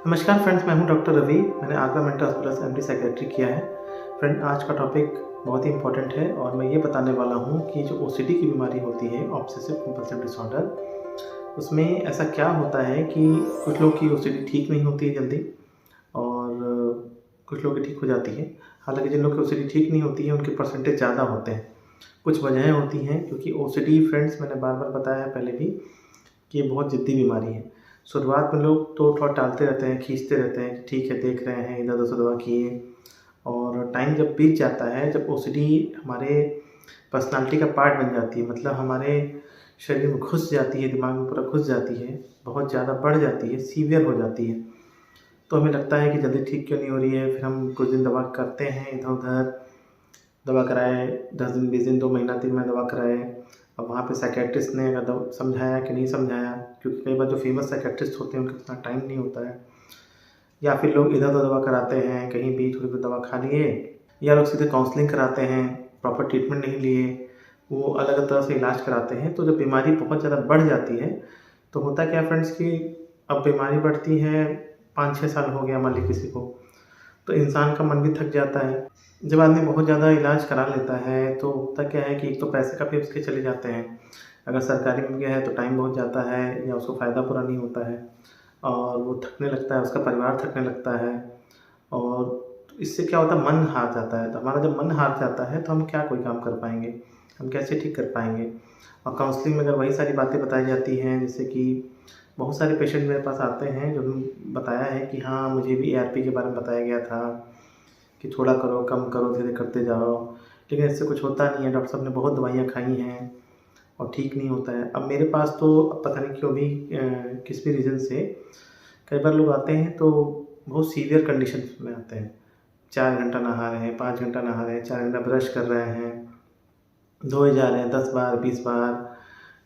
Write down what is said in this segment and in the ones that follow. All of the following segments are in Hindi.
नमस्कार फ्रेंड्स, मैं हूं डॉक्टर रवि। मैंने आगरा मेंटल हॉस्पिटल से एमडी साइकेट्री किया है। फ्रेंड, आज का टॉपिक बहुत ही इंपॉर्टेंट है और मैं ये बताने वाला हूं कि जो ओसीडी की बीमारी होती है, ऑब्सेसिव कंपल्सिव डिसऑर्डर, उसमें ऐसा क्या होता है कि कुछ लोग की ओसीडी ठीक नहीं होती है जल्दी और कुछ लोग की ठीक हो जाती है। हालांकि जिन लोग की ओसीडी ठीक नहीं होती है उनके परसेंटेज ज़्यादा होते हैं। कुछ वजहें होती हैं, क्योंकि ओसीडी फ्रेंड्स, मैंने बार बार बताया है पहले भी कि ये बहुत ज़िद्दी बीमारी है। शुरुआत में लोग तो थोड़ा टालते रहते हैं, खींचते रहते हैं कि ठीक है, देख रहे हैं, इधर-उधर से दवा किए, और टाइम जब बीत जाता है, जब ओसीडी हमारे पर्सनैलिटी का पार्ट बन जाती है, मतलब हमारे शरीर में घुस जाती है, दिमाग में पूरा घुस जाती है, बहुत ज़्यादा बढ़ जाती है, सीवियर हो जाती है, तो हमें लगता है कि जल्दी ठीक क्यों नहीं हो रही है। फिर हम कुछ दिन दवा करते हैं, इधर-उधर दवा कराए, 10 दिन, 20 दिन, 2 महीना, 3 महीना दवा कराए। अब वहाँ पे साइकियाट्रिस्ट ने अगर समझाया कि नहीं समझाया, क्योंकि कई बार जो फेमस साइकियाट्रिस्ट होते हैं उनके इतना टाइम नहीं होता है, या फिर लोग इधर-उधर दवा कराते हैं, कहीं भी थोड़ी बहुत दवा खा लिए, या लोग सीधे काउंसलिंग कराते हैं, प्रॉपर ट्रीटमेंट नहीं लिए, वो अलग तरह से इलाज कराते हैं। तो जब बीमारी बहुत ज़्यादा बढ़ जाती है तो होता क्या है फ्रेंड्स कि अब बीमारी बढ़ती है, 5-6 साल हो गया मान लीजिए किसी को, तो इंसान का मन भी थक जाता है। जब आदमी बहुत ज़्यादा इलाज करा लेता है तो होता क्या है कि एक तो पैसे काफ़ी उसके चले जाते हैं। अगर सरकारी में गया है तो टाइम बहुत जाता है या उसको फ़ायदा पूरा नहीं होता है और वो थकने लगता है, उसका परिवार थकने लगता है, और इससे क्या होता है, मन हार जाता है। तो हमारा जब मन हार जाता है तो हम क्या कोई काम कर पाएँगे, हम कैसे ठीक कर पाएँगे। और काउंसलिंग में अगर वही सारी बातें बताई जाती हैं, जैसे कि बहुत सारे पेशेंट मेरे पास आते हैं जो बताया है कि हाँ, मुझे भी एआरपी के बारे में बताया गया था कि थोड़ा करो, कम करो, धीरे करते जाओ, लेकिन इससे कुछ होता नहीं है। डॉक्टर साहब ने बहुत दवाइयाँ खाई हैं और ठीक नहीं होता है। अब मेरे पास तो अब पता नहीं क्यों भी किस भी रीज़न से कई बार लोग आते हैं तो बहुत सीवियर कंडीशंस में आते हैं। 4 घंटा नहा रहे हैं, 5 घंटा नहा रहे हैं, 4 घंटा ब्रश कर रहे हैं, धोए जा रहे हैं 10 बार, 20 बार।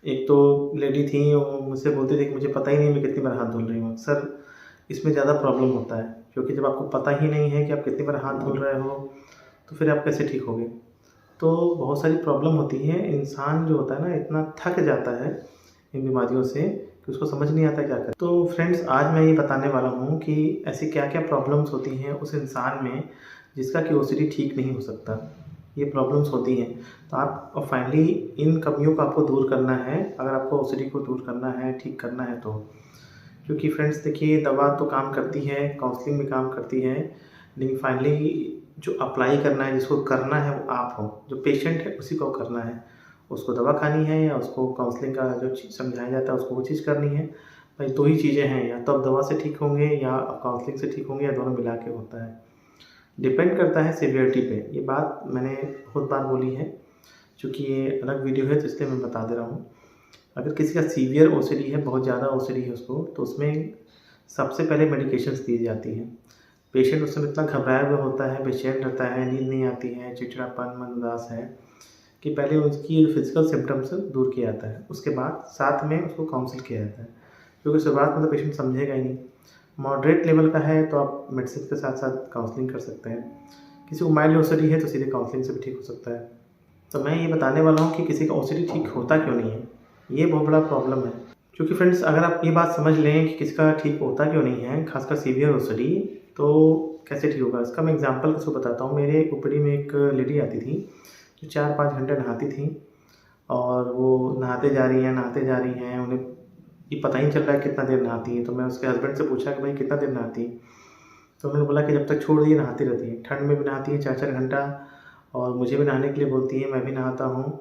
एक तो लेडी थी, वो मुझसे बोलती थी कि मुझे पता ही नहीं मैं कितनी बार हाथ धुल रही हूँ। सर, इसमें ज़्यादा प्रॉब्लम होता है, क्योंकि जब आपको पता ही नहीं है कि आप कितनी बार हाथ धुल रहे हो, तो फिर आप कैसे ठीक होगे? तो बहुत सारी प्रॉब्लम होती है। इंसान जो होता है ना, इतना थक जाता है इन बीमारियों से कि उसको समझ नहीं आता क्या करे। तो फ्रेंड्स, आज मैं ये बताने वाला हूँ कि ऐसी क्या-क्या प्रॉब्लम्स होती हैं उस इंसान में जिसका कि ओसीडी ठीक नहीं हो सकता। ये प्रॉब्लम्स होती हैं, तो आप फाइनली इन कमियों को आपको दूर करना है, अगर आपको ओसीडी को दूर करना है, ठीक करना है तो। क्योंकि फ्रेंड्स देखिए, दवा तो काम करती है, काउंसलिंग भी काम करती है, लेकिन फाइनली जो अप्लाई करना है, जिसको करना है वो आप हो, जो पेशेंट है उसी को करना है। उसको दवा खानी है या उसको काउंसलिंग का जो चीज़ समझाया जाता है उसको वो चीज़ करनी है। भाई 2 ही चीज़ें हैं, या तो आप दवा से ठीक होंगे या काउंसलिंग से ठीक होंगे, या दोनों मिला के होता है। डिपेंड करता है सीवियरिटी पे। ये बात मैंने बहुत बार बोली है, चूँकि ये अलग वीडियो है तो इसलिए मैं बता दे रहा हूँ। अगर किसी का सीवियर ओसीडी है, बहुत ज़्यादा ओसीडी है उसको, तो उसमें सबसे पहले मेडिकेशंस दी जाती हैं। पेशेंट उस समय इतना घबराया हुआ होता है, बेचैन रहता है, नींद नहीं आती है, चिड़चिड़ापन, मन उदास है, कि पहले उसकी फिज़िकल सिम्पटम्स दूर किया जाता है। उसके बाद साथ में उसको काउंसल किया जाता है, क्योंकि शुरुआत में तो पेशेंट समझेगा ही नहीं। मॉडरेट लेवल का है तो आप मेडिसिन के साथ-साथ काउंसलिंग कर सकते हैं। किसी को माइल्ड ओसीडी है तो सीधे काउंसलिंग से भी ठीक हो सकता है। तो मैं ये बताने वाला हूँ कि किसी का ओसीडी ठीक होता क्यों नहीं है। ये बहुत बड़ा प्रॉब्लम है। क्योंकि फ्रेंड्स, अगर आप ये बात समझ लें कि किसका ठीक होता क्यों नहीं है, खासकर सीवियर ओसीडी, तो कैसे ठीक होगा। इसका मैं एग्ज़ाम्पल किसको बताता हूँ। मेरे ओपीडी में एक लेडी आती थी जो 4-5 घंटे नहाती थी, और वो नहाते जा रही हैं, उन्हें ये पता ही नहीं चल रहा है कितना देर नहाती हैं। तो मैं उसके हस्बैंड से पूछा कि भाई कितना देर नहाती हैं? तो उन्होंने बोला कि जब तक छोड़ दिए नहाती रहती हैं। ठंड में भी नहाती हैं 4-4 घंटा, और मुझे भी नहाने के लिए बोलती हैं, मैं भी नहाता हूँ,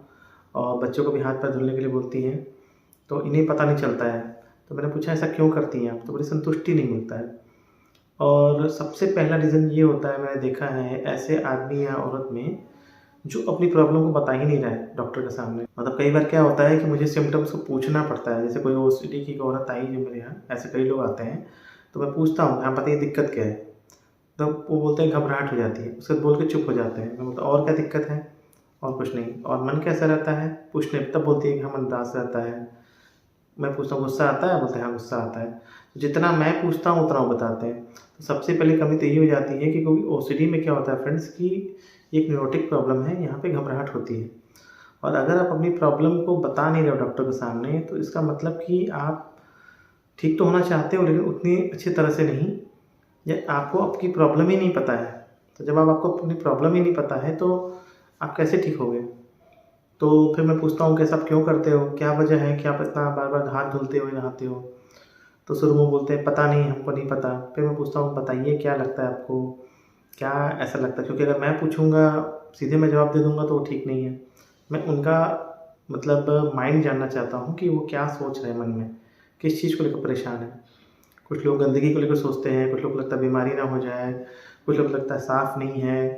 और बच्चों को भी हाथ पैर धुलने के लिए बोलती हैं, तो इन्हें पता नहीं चलता है। तो मैंने पूछा ऐसा क्यों करती हैं आप? तो बोली संतुष्टि नहीं मिलता है। और सबसे पहला रीज़न ये होता है, मैंने देखा है ऐसे आदमी या औरत में जो अपनी प्रॉब्लम को बता ही नहीं रहा है डॉक्टर के सामने। मतलब कई बार क्या होता है कि मुझे सिम्पटम्स को पूछना पड़ता है। जैसे कोई ओसीडी की औरत आई जो मेरे यहाँ, ऐसे कई लोग आते हैं, तो मैं पूछता हूँ, हाँ बताइए दिक्कत क्या है? तो वो बोलते हैं घबराहट हो जाती है, उसके बाद बोल के चुप हो जाते हैं। मैं बोलता और क्या दिक्कत है? और कुछ नहीं। और मन कैसा रहता है? पूछने पे तब बोलती है कि हाँ, मन उदास रहता है। मैं पूछता हूँ गुस्सा आता है? बोलते हैं हाँ, गुस्सा आता है। तो जितना मैं पूछता हूँ उतना वो बताते हैं। तो सबसे पहले कमी तो ये हो जाती है कि क्योंकि ओसीडी में क्या होता है फ्रेंड्स कि एक न्यूरोटिक प्रॉब्लम है, यहाँ पे घबराहट होती है। और अगर आप अपनी प्रॉब्लम को बता नहीं रहे हो डॉक्टर के सामने, तो इसका मतलब कि आप ठीक तो होना चाहते हो लेकिन उतनी अच्छी तरह से नहीं, या आपको आपकी प्रॉब्लम ही नहीं पता है। तो जब आपको अपनी प्रॉब्लम ही नहीं पता है तो आप कैसे ठीक होगे? तो फिर मैं पूछता हूँ कि ऐसा आप क्यों करते हो? क्या वजह है कि आप इतना बार-बार हाथ धुलते हो, नहाते हो? तो शुरू में बोलते हैं पता नहीं, हमको नहीं पता। फिर मैं पूछता हूँ बताइए क्या लगता है आपको? क्या ऐसा लगता है? क्योंकि अगर मैं पूछूँगा, सीधे मैं जवाब दे दूँगा तो वो ठीक नहीं है। मैं उनका मतलब माइंड जानना चाहता हूँ कि वो क्या सोच रहे हैं मन में, किस चीज़ को लेकर परेशान हैं। कुछ लोग गंदगी को लेकर सोचते हैं, कुछ लोग को लगता है बीमारी ना हो जाए, कुछ लोग को लगता है साफ़ नहीं है,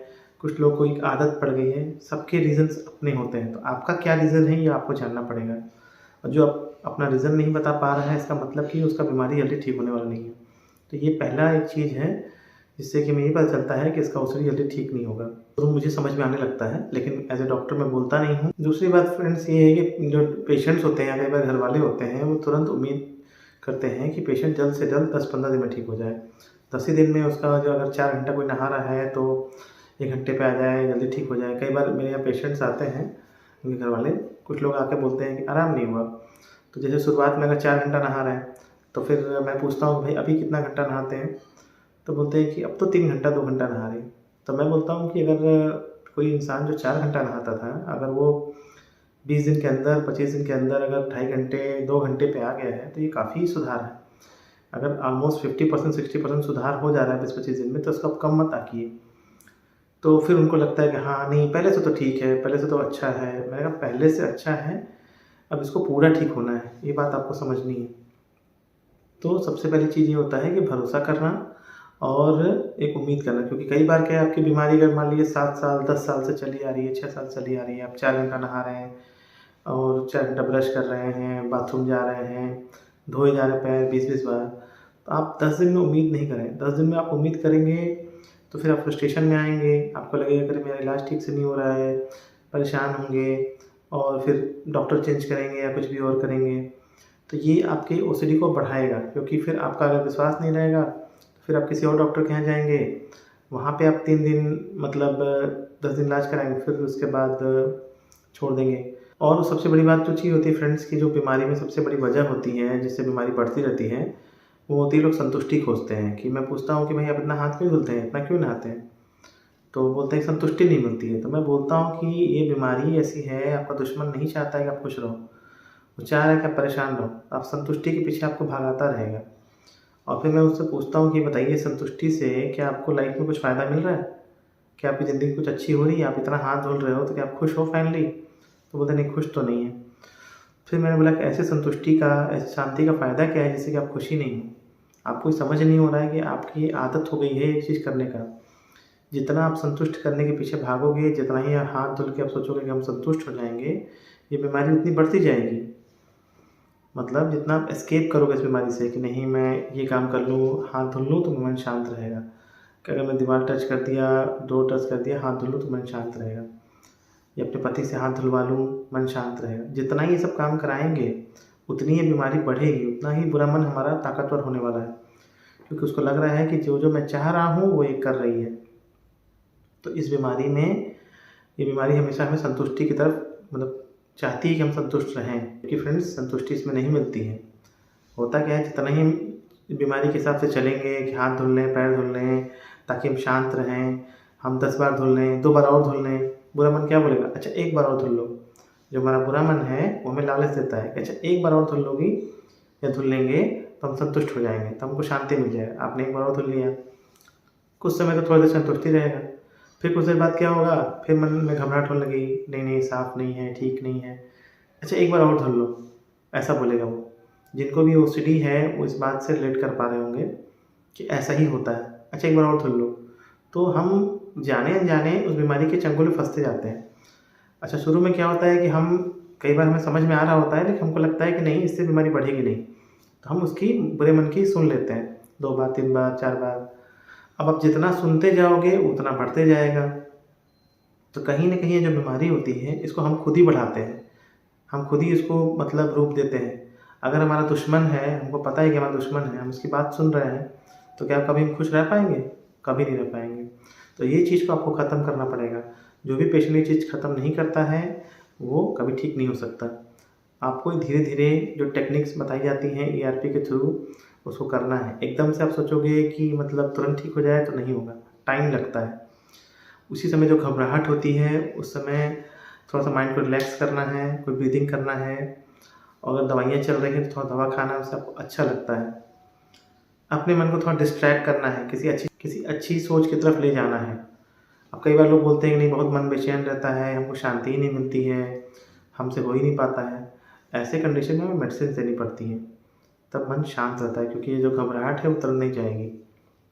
कुछ लोग को एक आदत पड़ गई है। सबके रीज़न्स अपने होते हैं, तो आपका क्या रीज़न है ये आपको जानना पड़ेगा। और जो अपना रीज़न नहीं बता पा रहा है इसका मतलब कि उसका बीमारी जल्दी ठीक होने वाला नहीं है। तो ये पहला एक चीज़ है जिससे कि हमें ये पता चलता है कि इसका ओसिडी जल्दी ठीक नहीं होगा। तो मुझे समझ में आने लगता है, लेकिन एज़ अ डॉक्टर मैं बोलता नहीं हूँ। दूसरी बात फ्रेंड्स ये है कि जो पेशेंट्स होते हैं या कई बार घरवाले होते हैं, वो तुरंत उम्मीद करते हैं कि पेशेंट जल्द से जल्द 10-15 दिन में ठीक हो जाए। 10 ही दिन में उसका जो अगर 4 घंटा कोई नहा रहा है तो 1 घंटे पे आ जाए, जल्दी ठीक हो जाए। कई बार मेरे यहाँ पेशेंट्स आते हैं, उनके घरवाले, कुछ लोग आके बोलते हैं कि आराम नहीं हुआ। तो जैसे शुरुआत में अगर 4 घंटा नहा रहे हैं, तो फिर मैं पूछता हूँ भाई अभी कितना घंटा नहाते हैं? तो बोलते हैं कि अब तो 3 घंटा 2 घंटा नहा रहे हैं। तो मैं बोलता हूँ कि अगर कोई इंसान जो 4 घंटा नहाता था, अगर वो 20 दिन के अंदर, 25 दिन के अंदर अगर 2.5 घंटे 2 घंटे पे आ गया है, तो ये काफ़ी सुधार है। अगर ऑलमोस्ट 50% 60% सुधार हो जा रहा है 20-25 दिन में, तो उसको आप कम मत आकिए। तो फिर उनको लगता है कि हाँ, नहीं पहले से तो ठीक है, पहले से तो अच्छा है। मैंने कहा पहले से अच्छा है, अब इसको पूरा ठीक होना है, ये बात आपको समझनी है। तो सबसे पहली चीज़ ये होता है कि भरोसा करना और एक उम्मीद करना, क्योंकि कई बार क्या है आपकी बीमारी अगर मान लीजिए 7 साल 10 साल से चली आ रही है, 6 साल चली आ रही है, आप 4 घंटा नहा रहे हैं और 4 घंटा ब्रश कर रहे हैं, बाथरूम जा रहे हैं, धोए जा रहे हैं पैर 20-20 बार, तो आप 10 दिन में उम्मीद नहीं करें। 10 दिन में आप उम्मीद करेंगे तो फिर आप फ्रस्ट्रेशन में आएँगे, आपको लगेगा कि अरे मेरा इलाज ठीक से नहीं हो रहा है, परेशान होंगे और फिर डॉक्टर चेंज करेंगे या कुछ भी और करेंगे। तो ये आपके ओसीडी को बढ़ाएगा, क्योंकि फिर आपका अगर विश्वास नहीं रहेगा, तो फिर आप किसी और डॉक्टर के यहाँ जाएँगे, वहाँ पे आप 3 दिन मतलब 10 दिन इलाज कराएँगे, फिर उसके बाद छोड़ देंगे। और सबसे बड़ी बात जो चीज़ होती है फ्रेंड्स की, जो बीमारी में सबसे बड़ी वजह होती है, जिससे बीमारी बढ़ती रहती है, वो होती है लोग संतुष्टि खोजते हैं। कि मैं पूछता हूँ कि भाई आप इतना हाथ क्यों धुलते हैं, इतना क्यों नहाते हैं? तो बोलते हैं संतुष्टि नहीं मिलती है। तो मैं बोलता हूँ कि ये बीमारी ऐसी है, आपका दुश्मन नहीं चाहता है कि आप खुश रहो, वो चाह रहा है कि आप परेशान रहो। आप संतुष्टि के पीछे आपको भगाता रहेगा। और फिर मैं उससे पूछता हूँ कि बताइए संतुष्टि से क्या आपको लाइफ में कुछ फ़ायदा मिल रहा है? क्या आपकी ज़िंदगी कुछ अच्छी हो रही है? आप इतना हाथ धुल रहे हो तो क्या आप खुश हो फाइनली? तो बोलते नहीं, खुश तो नहीं है। फिर मैंने बोला कि ऐसे संतुष्टि का, ऐसी शांति का फ़ायदा क्या है जिससे कि आप खुशी नहीं हो? आपको ये समझ नहीं हो रहा है कि आपकी आदत हो गई है ये चीज़ करने का। जितना आप संतुष्ट करने के पीछे भागोगे, जितना ही हाथ धुल के आप सोचोगे कि हम संतुष्ट हो जाएँगे, ये बीमारी उतनी बढ़ती जाएगी। मतलब जितना आप एस्केप करोगे इस बीमारी से कि नहीं मैं ये काम कर लूँ, हाथ धुल लूँ तो मन शांत रहेगा। कि अगर मैं दीवार टच कर दिया, डोर टच कर दिया, हाथ धुल लूँ तो मन शांत रहेगा। या अपने पति से हाथ धुलवा लूँ, मन शांत रहेगा। जितना ही ये सब काम कराएँगे, उतनी ये बीमारी बढ़ेगी, उतना ही बुरा मन हमारा ताकतवर होने वाला है। क्योंकि उसको लग रहा है कि जो-जो मैं चाह रहा हूँ, वो ये कर रही है। तो इस बीमारी में, ये बीमारी हमेशा हमें संतुष्टि की तरफ मतलब चाहती है कि हम संतुष्ट रहें, क्योंकि फ्रेंड्स संतुष्टि इसमें नहीं मिलती है। होता क्या है, जितना ही हम बीमारी के हिसाब से चलेंगे कि हाथ धुल लें, पैर धुल लें ताकि हम शांत रहें, हम 10 बार धुल लें, 2 बार और धुल लें, बुरा मन क्या बोलेगा? अच्छा 1 बार और धुल लो। जो हमारा बुरा मन है वो हमें लालच देता है कि अच्छा 1 बार और धुल लोगी या धुल लेंगे तो हम संतुष्ट हो जाएँगे, तो हमको शांति मिल जाएगा। आपने 1 बार और धुल लिया, कुछ समय तो थोड़ी देर संतुष्टि रहेगा। फिर कुछ देर बाद क्या होगा, फिर मन में घबराहट होने लगी, नहीं साफ़ नहीं है, ठीक नहीं है। अच्छा 1 बार और धुल लो, ऐसा बोलेगा वो। जिनको भी ओसीडी है वो इस बात से रिलेट कर पा रहे होंगे कि ऐसा ही होता है। अच्छा 1 बार और धुल लो। तो हम जाने-अनजाने उस बीमारी के चंगुल में फँसते जाते हैं। अच्छा शुरू में क्या होता है कि हम, कई बार हमें समझ में आ रहा होता है लेकिन हमको लगता है कि नहीं इससे बीमारी बढ़ेगी नहीं। तो हम उसकी बुरे मन की सुन लेते हैं 2 बार, 3 बार, 4 बार। अब आप जितना सुनते जाओगे उतना बढ़ते जाएगा। तो कहीं न कहीं ये जो बीमारी होती है इसको हम खुद ही बढ़ाते हैं। हम खुद ही इसको मतलब रूप देते हैं। अगर हमारा दुश्मन है, हमको पता है कि हमारा दुश्मन है, हम उसकी बात सुन रहे हैं, तो क्या कभी हम खुश रह पाएँगे? कभी नहीं रह पाएँगे। तो ये चीज़ को आपको ख़त्म करना पड़ेगा। जो भी पेशेंट ये चीज़ ख़त्म नहीं करता है, वो कभी ठीक नहीं हो सकता। आपको धीरे धीरे जो टेक्निक्स बताई जाती हैं ERP के थ्रू उसको करना है। एकदम से आप सोचोगे कि मतलब तुरंत ठीक हो जाए तो नहीं होगा, टाइम लगता है। उसी समय जो घबराहट होती है उस समय थोड़ा सा माइंड को रिलैक्स करना है, कोई ब्रीदिंग करना है, और अगर दवाइयाँ चल रही हैं तो थोड़ा दवा खाना उससे आपको अच्छा लगता है। अपने मन को थोड़ा डिस्ट्रैक्ट करना है, किसी अच्छी सोच की तरफ ले जाना है। अब कई बार लोग बोलते हैं कि नहीं बहुत मन बेचैन रहता है, हमको शांति ही नहीं मिलती है, हमसे हो ही नहीं पाता है। ऐसे कंडीशन में हमें मेडिसिन देनी पड़ती है, तब मन शांत रहता है, क्योंकि ये जो घबराहट है वो तुरंत नहीं जाएगी।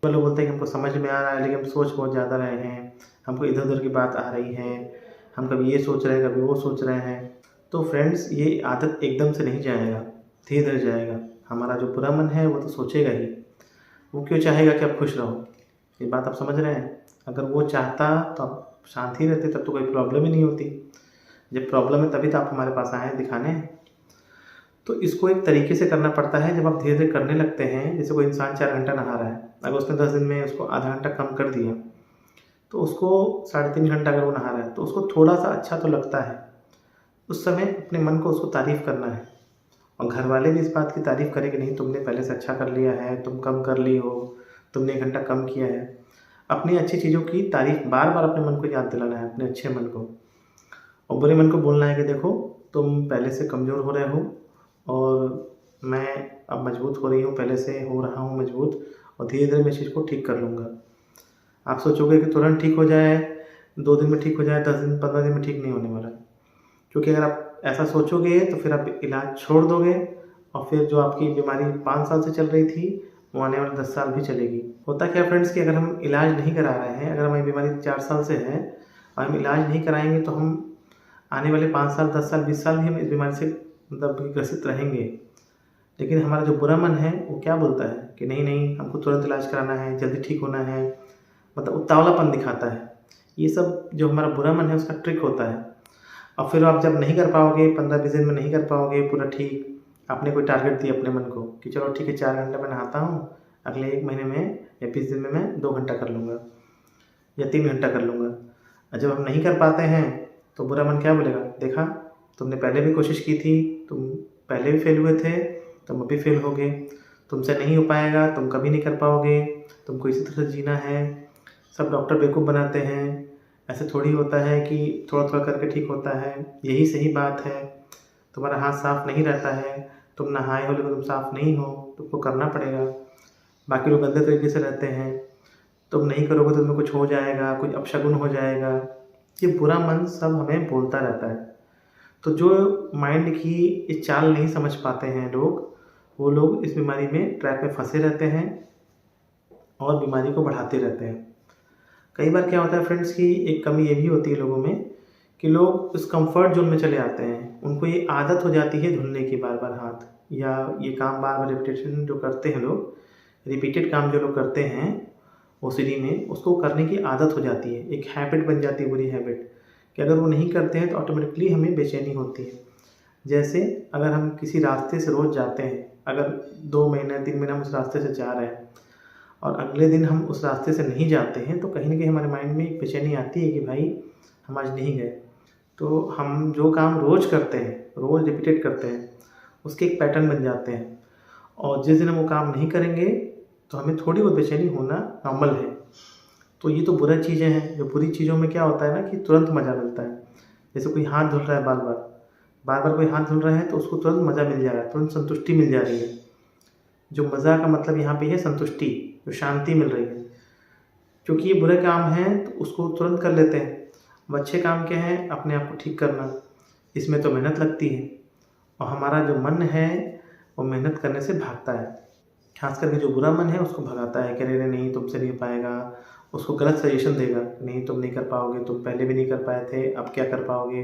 कई लोग बोलते हैं कि हमको समझ में आ रहा है लेकिन हम सोच बहुत ज़्यादा रहे हैं, हमको इधर उधर की बात आ रही है, हम कभी ये सोच रहे हैं कभी वो सोच रहे हैं। तो फ्रेंड्स, ये आदत एकदम से नहीं जाएगा, धीरे धीरे जाएगा। हमारा जो बुरा मन है वो तो सोचेगा ही, वो क्यों चाहेगा कि आप खुश रहो? ये बात आप समझ रहे हैं? अगर वो चाहता तो आप शांत ही रहते, तब तो कोई प्रॉब्लम ही नहीं होती। जब प्रॉब्लम है तभी तो आप हमारे पास आए हैं दिखाने। तो इसको एक तरीके से करना पड़ता है। जब आप धीरे धीरे करने लगते हैं, जैसे कोई इंसान 4 घंटा नहा रहा है, अगर उसने 10 दिन में उसको आधा घंटा कम कर दिया तो उसको 3.5 घंटा अगर वो नहा रहा है तो उसको थोड़ा सा अच्छा तो लगता है। उस समय अपने मन को उसको तारीफ़ करना है, और घर वाले भी इस बात की तारीफ़ करें कि नहीं तुमने पहले से अच्छा कर लिया है, तुम कम कर ली हो, तुमने 1 घंटा कम किया है। अपनी अच्छी चीज़ों की तारीफ़ बार बार अपने मन को याद दिलाना है, अपने अच्छे मन को। और बुरे मन को बोलना है कि देखो तुम पहले से कमज़ोर हो रहे हो और मैं अब मजबूत हो रही हूँ, पहले से हो रहा हूँ मजबूत, और धीरे धीरे मैं इस चीज़ को ठीक कर लूँगा। आप सोचोगे कि तुरंत ठीक हो जाए, 2 दिन में ठीक हो जाए, 10 दिन 15 दिन में ठीक नहीं होने वाला, क्योंकि अगर आप ऐसा सोचोगे तो फिर आप इलाज छोड़ दोगे, और फिर जो आपकी बीमारी 5 साल से चल रही थी वो आने वाले 10 साल भी चलेगी। होता क्या फ्रेंड्स कि अगर हम इलाज नहीं करा रहे हैं, अगर हमारी बीमारी 4 साल से है और हम इलाज नहीं कराएंगे तो हम आने वाले 5 साल 10 साल 20 साल भी हम इस बीमारी से मतलब ग्रसित रहेंगे। लेकिन हमारा जो बुरा मन है वो क्या बोलता है कि नहीं नहीं हमको तुरंत इलाज कराना है, जल्दी ठीक होना है, मतलब उतावलापन दिखाता है। ये सब जो हमारा बुरा मन है उसका ट्रिक होता है। और फिर आप जब नहीं कर पाओगे, 15-20 दिन में नहीं कर पाओगे पूरा ठीक, आपने कोई टारगेट दिया अपने मन को कि चलो ठीक है 4 घंटा मैं नहाता हूँ, अगले 1 महीने में या 20 दिन में मैं 2 घंटा कर लूँगा या 3 घंटा कर लूँगा। और जब हम नहीं कर पाते हैं तो बुरा मन क्या बोलेगा, देखा तुमने पहले भी कोशिश की थी, तुम पहले भी फेल हुए थे, तुम अभी फेल होगे, तुमसे नहीं हो पाएगा, तुम कभी नहीं कर पाओगे, तुमको इसी तरह से जीना है। सब डॉक्टर बेवकूफ़ बनाते हैं, ऐसे थोड़ी होता है कि थोड़ा थोड़ा करके ठीक होता है, यही सही बात है। तुम्हारा हाथ साफ़ नहीं रहता है, तुम नहाए हो लेकिन तुम साफ़ नहीं हो, तुमको करना पड़ेगा। बाकी लोग गंदे तरीके से रहते हैं, तुम नहीं करोगे तो तुम्हें कुछ हो जाएगा, कुछ अपशगुन हो जाएगा। ये बुरा मन सब हमें बोलता रहता है। तो जो माइंड की ये चाल नहीं समझ पाते हैं लोग, वो लोग इस बीमारी में ट्रैप में फंसे रहते हैं और बीमारी को बढ़ाते रहते हैं। कई बार क्या होता है फ्रेंड्स कि एक कमी ये भी होती है लोगों में कि लोग उस कंफर्ट जोन में चले आते हैं। उनको ये आदत हो जाती है धुलने की बार बार हाथ, या ये काम बार बार रिपीटेशन जो करते हैं लोग, रिपीटेड काम जो लोग करते हैं ओसीडी में, उसको करने की आदत हो जाती है, एक हैबिट बन जाती है, बुरी हैबिट, कि अगर वो नहीं करते हैं तो ऑटोमेटिकली हमें बेचैनी होती है। जैसे अगर हम किसी रास्ते से रोज़ जाते हैं, अगर 2 महीने 3 महीने हम उस रास्ते से जा रहे हैं और अगले दिन हम उस रास्ते से नहीं जाते हैं, तो कहीं न कहीं हमारे माइंड में एक बेचैनी आती है कि भाई हम आज नहीं गए। तो हम जो काम रोज़ करते हैं, रोज़ रिपीटेड करते हैं, उसके एक पैटर्न बन जाते हैं, और जिस दिन हम वो काम नहीं करेंगे तो हमें थोड़ी बहुत बेचैनी होना नॉर्मल है। तो ये तो बुरी चीज़ें हैं। जो बुरी चीज़ों में क्या होता है ना कि तुरंत मज़ा मिलता है। जैसे कोई हाथ धुल रहा है बार बार, बार बार कोई हाथ धुल रहा है तो उसको तुरंत मज़ा मिल जा रहा है, तुरंत संतुष्टि मिल जा रही है। जो मज़ा का मतलब यहाँ पे है संतुष्टि, जो शांति मिल रही है। क्योंकि ये बुरे काम हैं तो उसको तुरंत कर लेते हैं। अब अच्छे काम क्या है, अपने आप को ठीक करना, इसमें तो मेहनत लगती है, और हमारा जो मन है वो मेहनत करने से भागता है। खास करके जो बुरा मन है उसको भगाता है कि अरे नहीं तुमसे नहीं हो पाएगा, उसको गलत सजेशन देगा, नहीं तुम नहीं कर पाओगे, तुम पहले भी नहीं कर पाए थे, अब क्या कर पाओगे,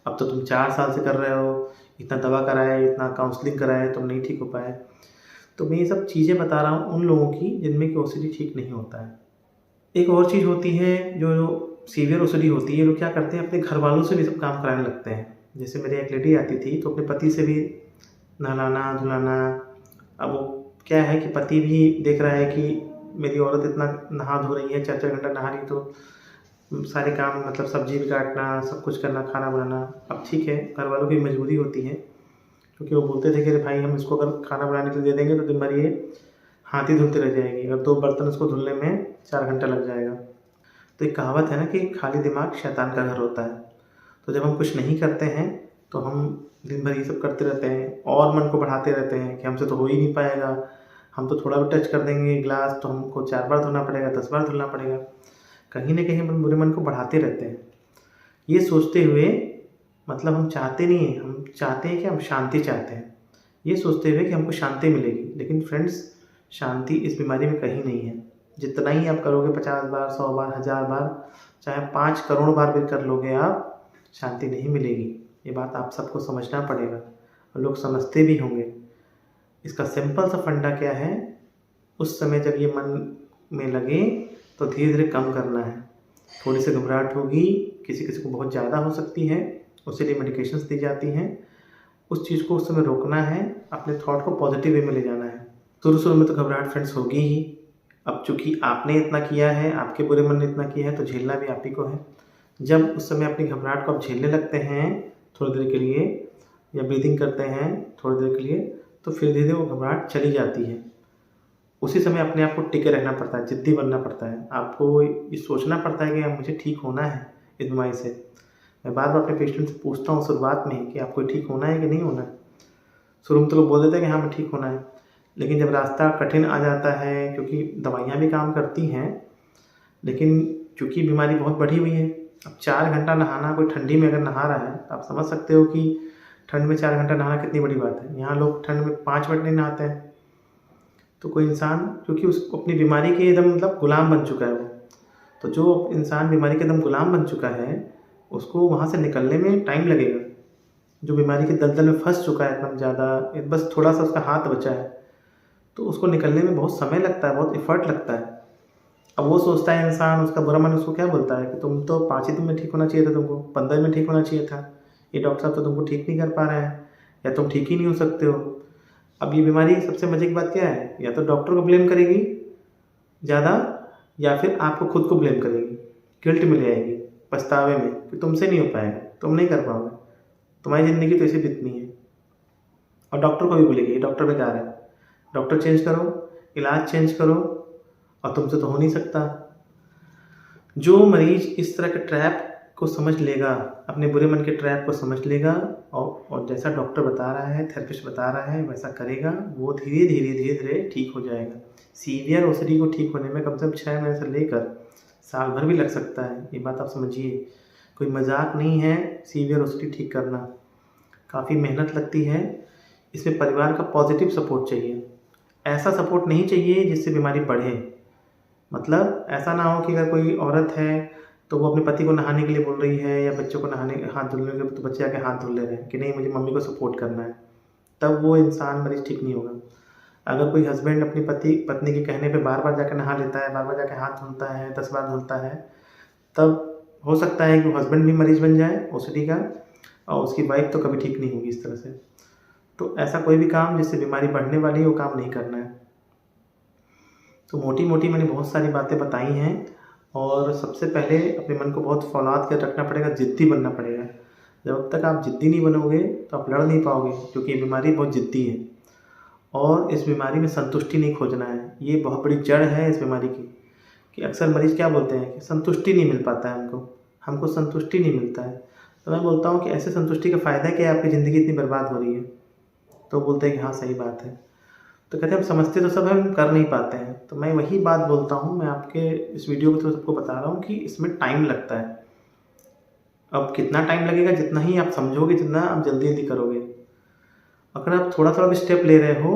अब तो तुम 4 साल से कर रहे हो, इतना दवा कराए, इतना काउंसलिंग कराए, तुम नहीं ठीक हो पाए। तो मैं ये सब चीज़ें बता रहा हूँ उन लोगों की जिनमें कि ओसीडी ठीक नहीं होता है। एक और चीज़ होती है जो सीवियर ओसीडी होती है, लोग क्या करते हैं अपने घर वालों से भी सब काम कराने लगते हैं। जैसे मेरी एक लेडी आती थी तो अपने पति से भी नहलाना धुलाना। अब वो क्या है कि पति भी देख रहा है कि मेरी औरत इतना नहा धो रही है, 4-4 घंटा नहा रही, तो सारे काम मतलब सब्जी भी काटना, सब कुछ करना, खाना बनाना। अब ठीक है घर वालों की मजबूरी होती है, क्योंकि वो बोलते थे कि अरे भाई हम इसको अगर खाना बनाने के लिए दे देंगे तो दिन भर ये हाथ ही धुलते रह जाएगी, अगर 2 बर्तन उसको धुलने में 4 घंटा लग जाएगा। तो एक कहावत है ना कि खाली दिमाग शैतान का घर होता है। तो जब हम कुछ नहीं करते हैं तो हम दिन भर ये सब करते रहते हैं और मन को बढ़ाते रहते हैं कि हमसे तो हो ही नहीं पाएगा, हम तो थोड़ा भी टच कर देंगे गिलास तो हमको 4 बार धोना पड़ेगा, 10 बार धुलना पड़ेगा। कहीं न कहीं हम बुरे मन को बढ़ाते रहते हैं। ये सोचते हुए मतलब हम चाहते नहीं हैं, हम चाहते हैं कि हम शांति चाहते हैं। ये सोचते हुए कि हमको शांति मिलेगी, लेकिन फ्रेंड्स शांति इस बीमारी में कहीं नहीं है। जितना ही आप करोगे 50 बार, 100 बार, 1000 बार, चाहे 5 करोड़ बार भी कर लोगे आप, शांति नहीं मिलेगी। ये बात आप सबको समझना पड़ेगा और लोग समझते भी होंगे। इसका सिंपल सा फंडा क्या है, उस समय जब ये मन में लगे तो धीरे-धीरे कम करना है। थोड़ी सी घबराहट होगी, किसी-किसी को बहुत ज़्यादा हो सकती है, उसके लिए मेडिकेशंस दी जाती हैं। उस चीज़ को उस समय रोकना है, अपने थॉट को पॉजिटिव वे में ले जाना है। शुरू-शुरू में तो घबराहट फ्रेंड्स होगी ही। अब चूँकि आपने इतना किया है, आपके बुरे मन ने इतना किया है, तो झेलना भी आप ही को है। जब उस समय अपनी घबराहट को आप झेलने लगते हैं थोड़ी देर के लिए या ब्रीदिंग करते हैं थोड़ी देर के लिए, तो फिर धीरे-धीरे वो घबराहट चली जाती है। उसी समय अपने आप को टिके रहना पड़ता है, ज़िद्दी बनना पड़ता है। आपको ये सोचना पड़ता है कि अब मुझे ठीक होना है इस बीमारी से। मैं बार-बार अपने पेशेंट से पूछता हूँ शुरुआत में ही कि आपको ठीक होना है कि नहीं होना है? शुरू में तो लोग बोल देते हैं कि हाँ, मैं ठीक होना है। लेकिन जब रास्ता कठिन आ जाता है, क्योंकि दवाइयाँ भी काम करती हैं, लेकिन चूँकि बीमारी बहुत बढ़ी हुई है, अब 4 घंटा नहाना, कोई ठंडी में अगर नहा रहा है, तो आप समझ सकते हो कि ठंड में 4 घंटा नहाना कितनी बड़ी बात है। यहाँ लोग ठंड में 5 मिनट नहीं नहाते हैं। तो कोई इंसान क्योंकि उसको अपनी बीमारी के एकदम मतलब गुलाम बन चुका है वो, तो जो इंसान बीमारी के एकदम गुलाम बन चुका है, उसको वहाँ से निकलने में टाइम लगेगा। जो बीमारी के दलदल में फँस चुका है एकदम ज़्यादा, बस थोड़ा-सा उसका हाथ बचा है, तो उसको निकलने में बहुत समय लगता है, बहुत एफ़र्ट लगता है। अब वो सोचता है इंसान, उसका बुरा मन उसको क्या बोलता है कि तुम तो 5 ही दिन में ठीक होना चाहिए था तुमको, 15 दिन में ठीक होना चाहिए था। ये डॉक्टर साहब तो तुमको ठीक नहीं कर पा रहे हैं या तुम ठीक ही नहीं हो सकते हो। अब ये बीमारी सबसे मज़े की बात क्या है, या तो डॉक्टर को ब्लेम करेगी ज़्यादा या फिर आपको खुद को ब्लेम करेगी, गिल्ट में ले आएगी, पछतावे में कि तुमसे नहीं हो पाएगा, तुम नहीं कर पाओगे, तुम्हारी ज़िंदगी तो ऐसे बीतनी है। और डॉक्टर को भी बोलेगी डॉक्टर बेकार है, डॉक्टर चेंज करो, इलाज चेंज करो, और तुमसे तो हो नहीं सकता। जो मरीज़ इस तरह के ट्रैप को समझ लेगा, अपने बुरे मन के ट्रैप को समझ लेगा और जैसा डॉक्टर बता रहा है, थेरेपिस्ट बता रहा है, वैसा करेगा, वो धीरे-धीरे ठीक हो जाएगा। सीवियर ओसीडी को ठीक होने में कम से कम 6 महीने से लेकर साल भर भी लग सकता है, ये बात आप समझिए। कोई मजाक नहीं है सीवियर ओसीडी ठीक करना, काफ़ी मेहनत लगती है। इसमें परिवार का पॉजिटिव सपोर्ट चाहिए, ऐसा सपोर्ट नहीं चाहिए जिससे बीमारी बढ़े। मतलब ऐसा ना हो कि अगर कोई औरत है तो वो अपने पति को नहाने के लिए बोल रही है या बच्चों को नहाने हाथ धुलने के, तो बच्चे आके हाथ धुल ले रहे हैं कि नहीं मुझे मम्मी को सपोर्ट करना है, तब वो इंसान मरीज़ ठीक नहीं होगा। अगर कोई हस्बैंड अपनी पत्नी के कहने पे बार-बार जाके नहा लेता है, बार-बार जाके हाथ धुलता है, 10 बार धुलता है, तब हो सकता है कि वो हस्बैंड भी मरीज़ बन जाए ओसीडी का और उसकी वाइफ़ तो कभी ठीक नहीं होगी इस तरह से। तो ऐसा कोई भी काम जिससे बीमारी बढ़ने वाली है वो काम नहीं करना है। तो मोटी-मोटी मैंने बहुत सारी बातें बताई हैं और सबसे पहले अपने मन को बहुत फौलाद कर रखना पड़ेगा, ज़िद्दी बनना पड़ेगा। जब तक आप ज़िद्दी नहीं बनोगे तो आप लड़ नहीं पाओगे, क्योंकि ये बीमारी बहुत ज़िद्दी है और इस बीमारी में संतुष्टि नहीं खोजना है। ये बहुत बड़ी जड़ है इस बीमारी की, कि अक्सर मरीज़ क्या बोलते हैं कि संतुष्टि नहीं मिल पाता है हमको संतुष्टि नहीं मिलता है। तो मैं बोलता हूँ कि ऐसे संतुष्टि का फ़ायदा क्या है, आपकी ज़िंदगी इतनी बर्बाद हो रही है। तो बोलते हैं कि हाँ सही बात है। तो कहते हैं हम समझते तो सब हैं, हम कर नहीं पाते हैं। तो मैं वही बात बोलता हूँ, मैं आपके इस वीडियो के थ्रू सबको बता रहा हूँ कि इसमें टाइम लगता है। अब कितना टाइम लगेगा, जितना ही आप समझोगे, जितना आप जल्दी-जल्दी करोगे। अगर आप थोड़ा-थोड़ा भी स्टेप ले रहे हो,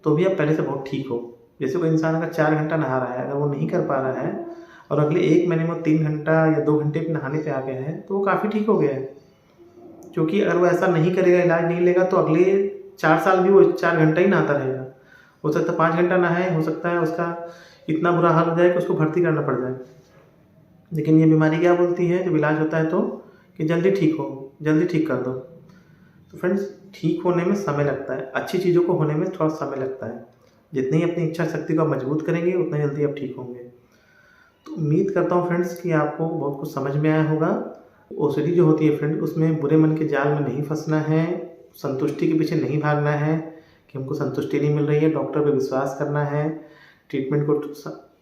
तो भी आप पहले से बहुत ठीक हो। जैसे कोई इंसान अगर 4 घंटा नहा रहा है, अगर वो नहीं कर पा रहा है और अगले 1 महीने में 3 घंटा या 2 घंटे भी नहाने पे आ गया है, तो वो काफ़ी ठीक हो गया है। क्योंकि अगर वो ऐसा नहीं करेगा, इलाज नहीं लेगा, तो अगले 4 साल भी वो 4 घंटा ही नहाता रहेगा। हो सकता है 5 घंटा नहाए, हो सकता है उसका इतना बुरा हाल हो जाए कि उसको भर्ती करना पड़ जाए। लेकिन ये बीमारी क्या बोलती है जब इलाज होता है तो, कि जल्दी ठीक हो, जल्दी ठीक कर दो। तो फ्रेंड्स, ठीक होने में समय लगता है, अच्छी चीज़ों को होने में थोड़ा समय लगता है। जितनी अपनी इच्छा शक्ति को आप मजबूत करेंगे, उतना जल्दी आप ठीक होंगे। तो उम्मीद करता हूँ फ्रेंड्स कि आपको बहुत कुछ समझ में आया होगा। ओसीडी जो होती है फ्रेंड, उसमें बुरे मन के जाल में नहीं फंसना है, संतुष्टि के पीछे नहीं भागना है कि हमको संतुष्टि नहीं मिल रही है, डॉक्टर पे विश्वास करना है। ट्रीटमेंट को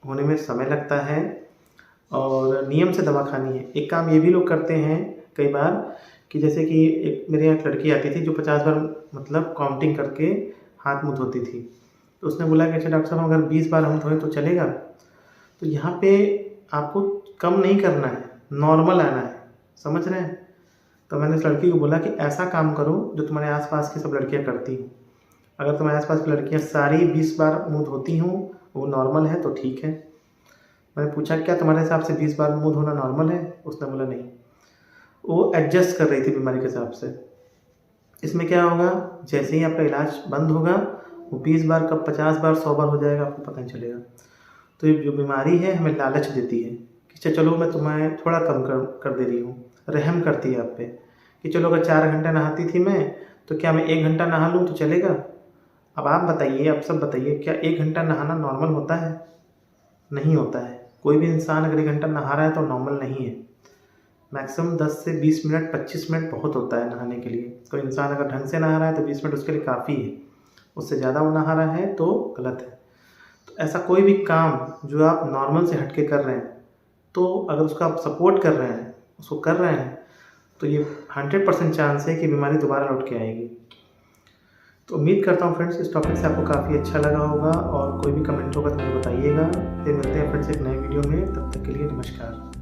होने में समय लगता है और नियम से दवा खानी है। एक काम ये भी लोग करते हैं कई बार कि जैसे कि एक मेरे यहाँ एक लड़की आती थी जो 50 बार मतलब काउंटिंग करके हाथ मुँह धोती थी। तो उसने बोला कि अच्छा डॉक्टर साहब अगर 20 बार हम धोएं तो चलेगा? तो यहाँ पे आपको कम नहीं करना है, नॉर्मल आना है, समझ रहे हैं? तो मैंने इस लड़की को बोला कि ऐसा काम करो जो तुम्हारे आसपास की सब लड़कियाँ करती हों। अगर तुम्हारे आसपास की लड़कियाँ सारी 20 बार मुँह धोती हों, वो नॉर्मल है तो ठीक है। मैंने पूछा क्या तुम्हारे हिसाब से 20 बार मुँह धोना नॉर्मल है? उसने बोला नहीं। वो एडजस्ट कर रही थी बीमारी के हिसाब से। इसमें क्या होगा, जैसे ही आपका इलाज बंद होगा वो 20 बार कब 50 बार 100 बार हो जाएगा आपको पता नहीं चलेगा। तो ये जो बीमारी है हमें लालच देती है कि चलो मैं तुम्हें थोड़ा कम कर दे रही हूँ, रहम करती है आप पे कि चलो अगर 4 घंटे नहाती थी मैं तो क्या मैं 1 घंटा नहा लूँ तो चलेगा? अब आप बताइए, आप सब बताइए, क्या 1 घंटा नहाना नॉर्मल होता है? नहीं होता है। कोई भी इंसान अगर 1 घंटा नहा रहा है तो नॉर्मल नहीं है। मैक्सिमम 10 से 20 मिनट 25 मिनट बहुत होता है नहाने के लिए। कोई इंसान अगर ढंग से नहा रहा है तो 20 मिनट उसके लिए काफ़ी है, उससे ज़्यादा वो नहा रहा है तो गलत है। तो ऐसा कोई भी काम जो आप नॉर्मल से हट के कर रहे हैं, तो अगर उसका आप सपोर्ट कर रहे हैं, उसको कर रहे हैं, तो ये 100% चांस है कि बीमारी दोबारा लौट के आएगी। तो उम्मीद करता हूँ फ्रेंड्स इस टॉपिक से आपको काफ़ी अच्छा लगा होगा और कोई भी कमेंट होगा तो मुझे बताइएगा। फिर मिलते हैं फ्रेंड्स एक नए वीडियो में, तब तक के लिए नमस्कार।